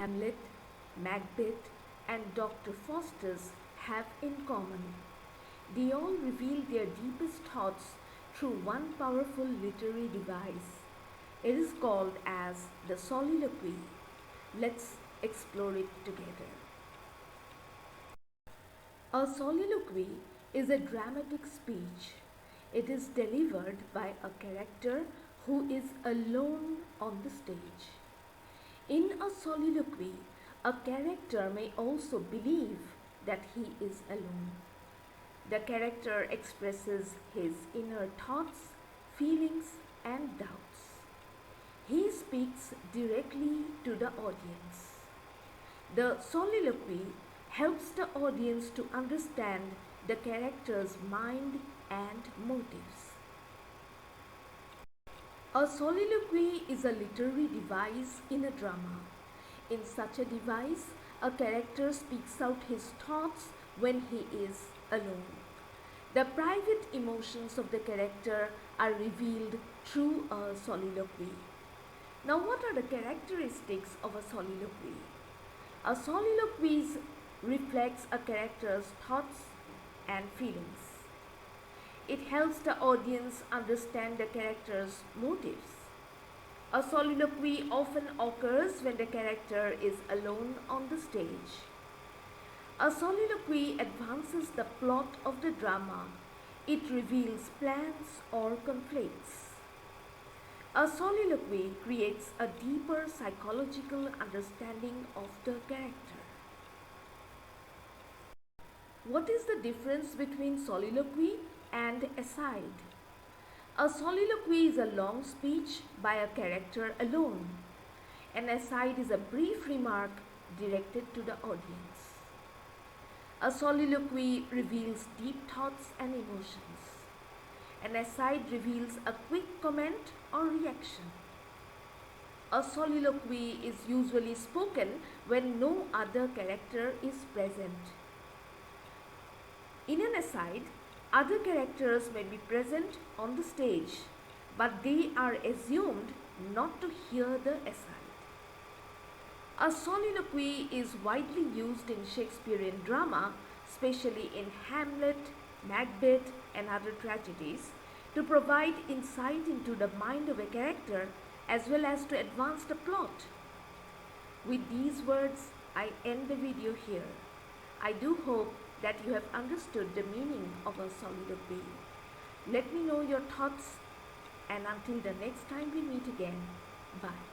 Hamlet, Macbeth, and Dr. Faustus have in common. They all reveal their deepest thoughts through one powerful literary device. It is called as the soliloquy. Let's explore it together. A soliloquy is a dramatic speech. It is delivered by a character who is alone on the stage. In a soliloquy, a character may also believe that he is alone. The character expresses his inner thoughts, feelings, and doubts. He speaks directly to the audience. The soliloquy helps the audience to understand the character's mind and motives. A soliloquy is a literary device in a drama. In such a device, a character speaks out his thoughts when he is alone. The private emotions of the character are revealed through a soliloquy. Now, what are the characteristics of a soliloquy? A soliloquy reflects a character's thoughts and feelings. It helps the audience understand the character's motives. A soliloquy often occurs when the character is alone on the stage. A soliloquy advances the plot of the drama. It reveals plans or conflicts. A soliloquy creates a deeper psychological understanding of the character. What is the difference between soliloquy and aside? A soliloquy is a long speech by a character alone. An aside is a brief remark directed to the audience. A soliloquy reveals deep thoughts and emotions. An aside reveals a quick comment or reaction. A soliloquy is usually spoken when no other character is present. In an aside, other characters may be present on the stage, but they are assumed not to hear the aside. A soliloquy is widely used in Shakespearean drama, especially in Hamlet, Macbeth, and other tragedies, to provide insight into the mind of a character as well as to advance the plot. With these words, I end the video here. I do hope that you have understood the meaning of a soliloquy. Let me know your thoughts, and until the next time we meet again, bye.